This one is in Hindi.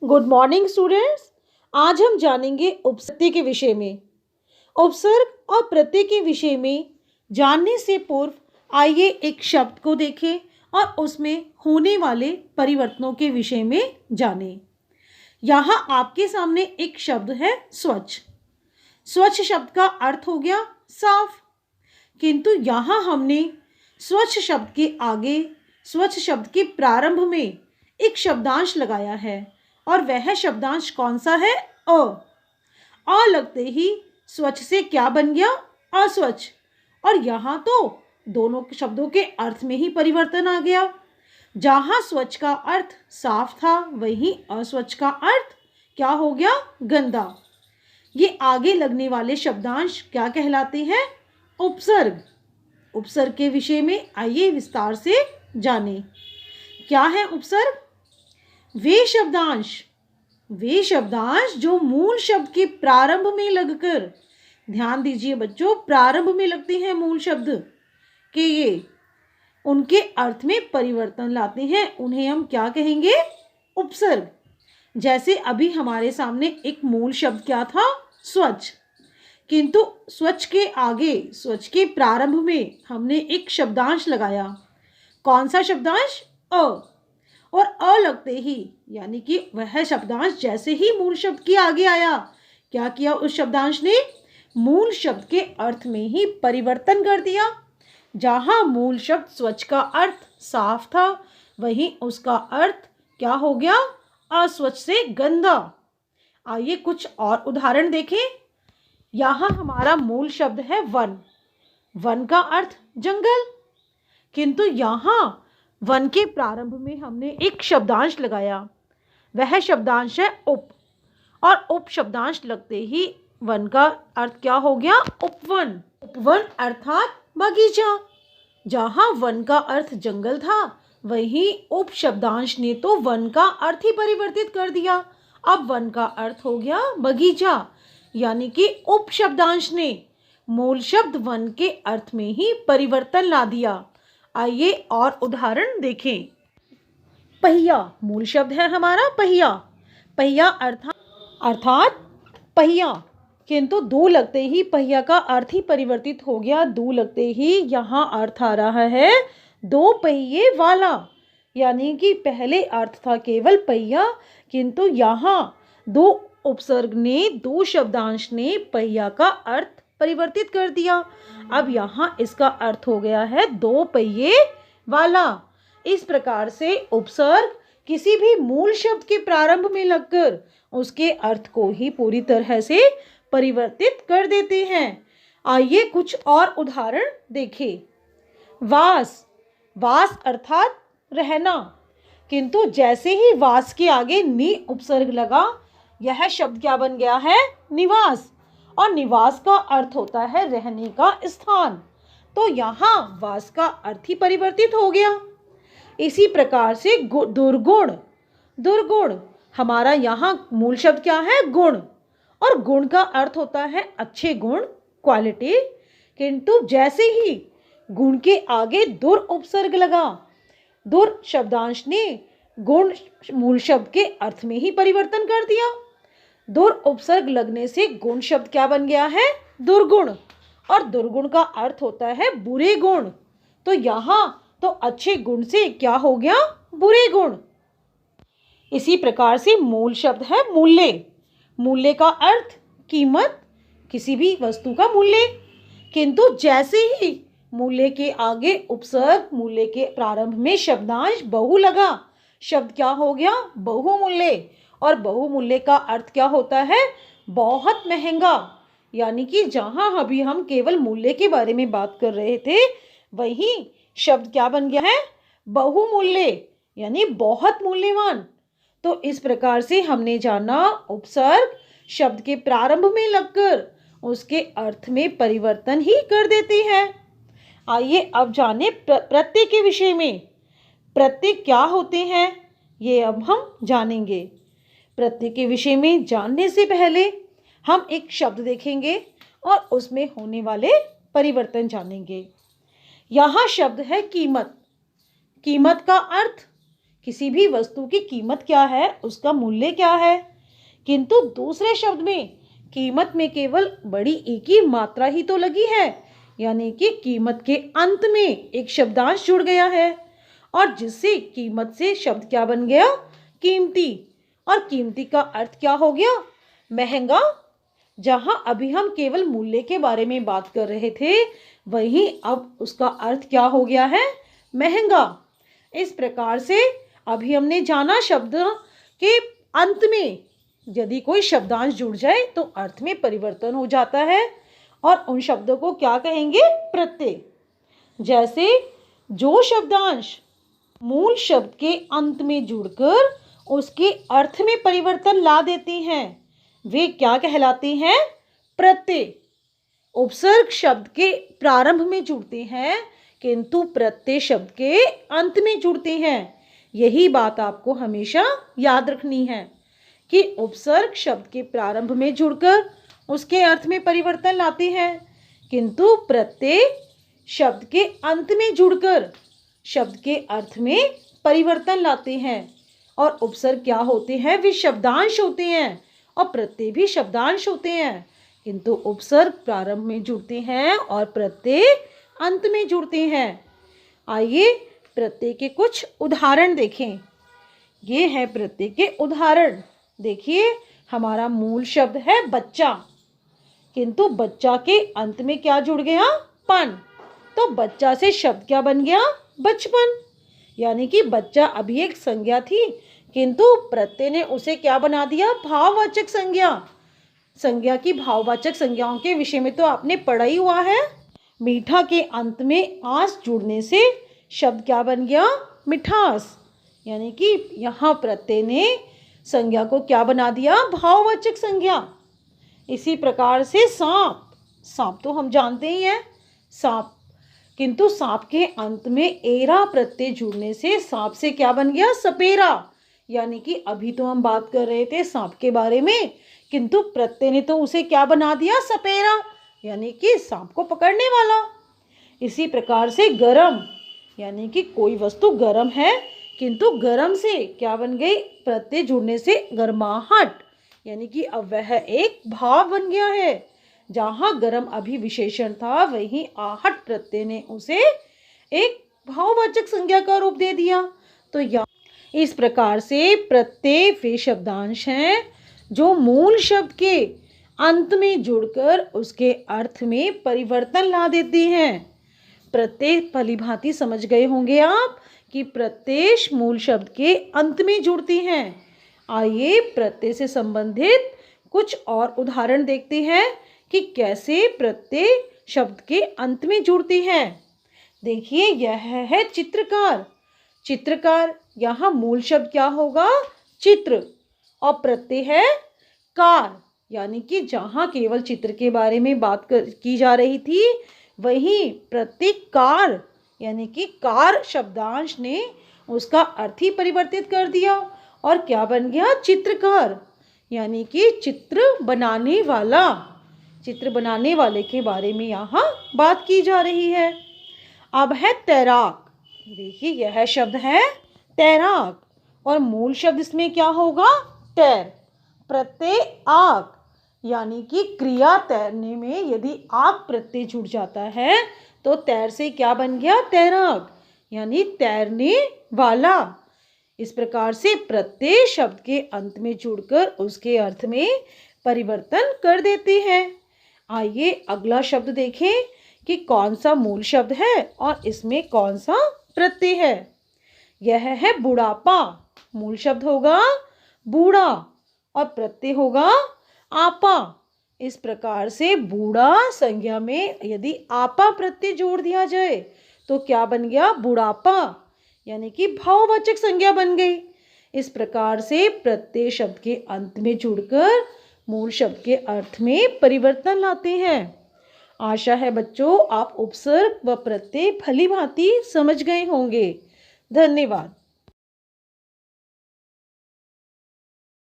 Good morning students. आज हम जानेंगे उपसर्ग के विषय में। उपसर्ग और प्रत्यय के विषय में जानने से पूर्व आइए एक शब्द को देखें और उसमें होने वाले परिवर्तनों के विषय में जानें। यहाँ आपके सामने एक शब्द है स्वच्छ। स्वच्छ शब्द का अर्थ हो गया साफ, किंतु यहाँ हमने स्वच्छ शब्द के आगे स्वच्छ शब्द के प्रारंभ में एक शब्दांश लगाया है और वह शब्दांश कौन सा है? अ लगते ही स्वच्छ से क्या बन गया? अस्वच्छ। और यहाँ तो दोनों शब्दों के अर्थ में ही परिवर्तन आ गया। जहाँ स्वच्छ का अर्थ साफ था वहीं अस्वच्छ का अर्थ क्या हो गया? गंदा। ये आगे लगने वाले शब्दांश क्या कहलाते हैं? उपसर्ग। उपसर्ग के विषय में आइए विस्तार से जानें। क्या है उपसर्ग? वे शब्दांश जो मूल शब्द के प्रारंभ में लगकर, ध्यान दीजिए बच्चों, प्रारंभ में लगते हैं मूल शब्द के, ये उनके अर्थ में परिवर्तन लाते हैं, उन्हें हम क्या कहेंगे? उपसर्ग। जैसे अभी हमारे सामने एक मूल शब्द क्या था? स्वच्छ, किंतु स्वच्छ के आगे स्वच्छ के प्रारंभ में हमने एक शब्दांश लगाया। कौन सा शब्दांश? अ। और अ लगते ही यानी कि वह शब्दांश जैसे ही मूल शब्द के आगे आया, क्या किया उस शब्दांश ने? मूल शब्द के अर्थ में ही परिवर्तन कर दिया। जहां मूल शब्द स्वच्छ का अर्थ साफ था वहीं उसका अर्थ क्या हो गया? अस्वच्छ से गंदा। आइए कुछ और उदाहरण देखें। यहाँ हमारा मूल शब्द है वन। वन का अर्थ जंगल, किंतु यहाँ वन के प्रारंभ में हमने एक शब्दांश लगाया, वह शब्दांश है उप। और उप शब्दांश लगते ही वन का अर्थ क्या हो गया? उपवन। उपवन अर्थात बगीचा। जहाँ वन का अर्थ जंगल था वहीं उप शब्दांश ने तो वन का अर्थ ही परिवर्तित कर दिया। अब वन का अर्थ हो गया बगीचा, यानी कि उप शब्दांश ने मूल शब्द वन के अर्थ में ही परिवर्तन ला दिया। आइए और उदाहरण देखें। पहिया मूल शब्द है हमारा पहिया। पहिया अर्थात पहिया, किंतु दो लगते ही पहिया का अर्थ ही परिवर्तित हो गया। दो लगते ही यहाँ अर्थ आ रहा है दो पहिए वाला, यानी कि पहले अर्थ था केवल पहिया, किंतु यहाँ दो उपसर्ग ने, दो शब्दांश ने पहिया का अर्थ परिवर्तित कर दिया। अब यहाँ इसका अर्थ हो गया है दो पहिए वाला। इस प्रकार से उपसर्ग किसी भी मूल शब्द के प्रारंभ में लगकर उसके अर्थ को ही पूरी तरह से परिवर्तित कर देते हैं। आइए कुछ और उदाहरण देखें। वास अर्थात रहना, किंतु जैसे ही वास के आगे नि उपसर्ग लगा यह शब्द क्या बन गया है? निवास। और निवास का अर्थ होता है रहने का स्थान, तो यहाँ वास का अर्थ ही परिवर्तित हो गया। इसी प्रकार से दुर्गुण हमारा यहाँ मूल शब्द क्या है? गुण। और गुण का अर्थ होता है अच्छे गुण, क्वालिटी, किंतु जैसे ही गुण के आगे दुर उपसर्ग लगा, दुर शब्दांश ने गुण मूल शब्द के अर्थ में ही परिवर्तन कर दिया। दुर उपसर्ग लगने से गुण शब्द क्या बन गया है? दुर्गुण। और दुर्गुण का अर्थ होता है बुरे गुण, तो यहाँ तो अच्छे गुण से क्या हो गया? बुरे गुण। इसी प्रकार से मूल शब्द है मूल्य। मूल्य का अर्थ कीमत, किसी भी वस्तु का मूल्य, किंतु जैसे ही मूल्य के आगे उपसर्ग, मूल्य के प्रारंभ में शब्दांश बहु लगा, शब्द क्या हो गया? बहुमूल्य। और बहुमूल्य का अर्थ क्या होता है? बहुत महंगा। यानी कि जहां अभी हम केवल मूल्य के बारे में बात कर रहे थे वहीं शब्द क्या बन गया है? बहुमूल्य, यानी बहुत मूल्यवान। तो इस प्रकार से हमने जाना उपसर्ग शब्द के प्रारंभ में लगकर उसके अर्थ में परिवर्तन ही कर देते हैं। आइए अब जाने प्रत्यय के विषय में। प्रत्यय क्या होते हैं ये अब हम जानेंगे। प्रत्यय के विषय में जानने से पहले हम एक शब्द देखेंगे और उसमें होने वाले परिवर्तन जानेंगे। यहाँ शब्द है कीमत। कीमत का अर्थ किसी भी वस्तु की कीमत क्या है, उसका मूल्य क्या है। किंतु दूसरे शब्द में कीमत में केवल बड़ी एक ही मात्रा ही तो लगी है, यानी कि कीमत के अंत में एक शब्दांश जुड़ गया है और जिससे कीमत से शब्द क्या बन गया, कीमती। और कीमती का अर्थ क्या हो गया, महंगा। जहां अभी हम केवल मूल्य के बारे में बात कर रहे थे, वहीं अब उसका अर्थ क्या हो गया है, महंगा। इस प्रकार से अभी हमने जाना शब्द के अंत में यदि कोई शब्दांश जुड़ जाए तो अर्थ में परिवर्तन हो जाता है और उन शब्दों को क्या कहेंगे, प्रत्यय। जैसे जो शब्दांश मूल शब्द के अंत में जुड़कर उसके अर्थ में परिवर्तन ला देते हैं वे क्या कहलाते हैं, प्रत्यय। उपसर्ग शब्द के प्रारंभ में जुड़ते हैं किंतु प्रत्यय शब्द के अंत में जुड़ते हैं। यही बात आपको हमेशा याद रखनी है कि उपसर्ग शब्द के प्रारंभ में जुड़कर उसके अर्थ में परिवर्तन लाते हैं किंतु प्रत्यय शब्द के अंत में जुड़कर शब्द के अर्थ में परिवर्तन लाते हैं। और उपसर्ग क्या होते हैं, वे शब्दांश होते हैं और प्रत्यय भी शब्दांश होते हैं किंतु उपसर्ग प्रारंभ में जुड़ते हैं और प्रत्यय अंत में जुड़ते हैं। आइए प्रत्यय के कुछ उदाहरण देखें। ये है प्रत्यय के उदाहरण। देखिए, हमारा मूल शब्द है बच्चा किंतु बच्चा के अंत में क्या जुड़ गया, पन। तो बच्चा से शब्द क्या बन गया, बचपन। यानी कि बच्चा अभी एक संज्ञा थी किंतु प्रत्यय ने उसे क्या बना दिया, भाववाचक संज्ञा। संज्ञा की भाववाचक संज्ञाओं के विषय में तो आपने पढ़ा ही हुआ है। मीठा के अंत में आस जुड़ने से शब्द क्या बन गया, मिठास। यानी कि यहाँ प्रत्यय ने संज्ञा को क्या बना दिया, भाववाचक संज्ञा। इसी प्रकार से सांप, सांप तो हम जानते ही हैं, सांप। किंतु सांप के अंत में एरा प्रत्यय जुड़ने से सांप से क्या बन गया, सपेरा। यानी कि अभी तो हम बात कर रहे थे सांप के बारे में किंतु प्रत्यय ने तो उसे क्या बना दिया, सपेरा। यानी कि सांप को पकड़ने वाला। इसी प्रकार से गरम, यानी कि कोई वस्तु गरम है किंतु गरम से क्या बन गई, प्रत्यय जुड़ने से गर्माहट। यानी कि अब वह एक भाव बन गया है। जहाँ गरम अभी विशेषण था वहीं आहट प्रत्यय ने उसे एक भाववाचक संज्ञा का रूप दे दिया। तो या इस प्रकार से प्रत्यय वे शब्दांश हैं जो मूल शब्द के अंत में जुड़कर उसके अर्थ में परिवर्तन ला देते हैं। प्रत्यय भलीभांति समझ गए होंगे आप कि प्रत्यय मूल शब्द के अंत में जुड़ती हैं। आइए प्रत्यय से संबंधित कुछ और उदाहरण देखते हैं कि कैसे प्रत्यय शब्द के अंत में जुड़ती है। देखिए, यह है चित्रकार। चित्रकार, यहाँ मूल शब्द क्या होगा, चित्र, और प्रत्यय है कार। यानी कि जहाँ केवल चित्र के बारे में बात की जा रही थी वहीं प्रत्यय कार यानी कि कार शब्दांश ने उसका अर्थ ही परिवर्तित कर दिया और क्या बन गया, चित्रकार। यानी कि चित्र बनाने वाला। चित्र बनाने वाले के बारे में यहाँ बात की जा रही है। अब है तैराक। देखिए, यह शब्द है तैराक और मूल शब्द इसमें क्या होगा, तैर। प्रत्यय आक, यानी कि क्रिया तैरने में यदि आक प्रत्यय जुड़ जाता है तो तैर से क्या बन गया, तैराक, यानी तैरने वाला। इस प्रकार से प्रत्यय शब्द के अंत में जुड़कर उसके अर्थ में परिवर्तन कर देते हैं। आइए अगला शब्द देखें कि कौन सा मूल शब्द है और इसमें कौन सा प्रत्यय है। यह है बुढ़ापा। मूल शब्द होगा बूढ़ा और प्रत्यय होगा आपा। इस प्रकार से बूढ़ा संज्ञा में यदि आपा प्रत्यय जोड़ दिया जाए तो क्या बन गया, बुढ़ापा, यानी कि भाववाचक संज्ञा बन गई। इस प्रकार से प्रत्यय शब्द के अंत में जुड़कर मूल शब्द के अर्थ में परिवर्तन लाते हैं। आशा है बच्चों आप उपसर्ग व प्रत्यय भली भांति समझ गए होंगे। धन्यवाद।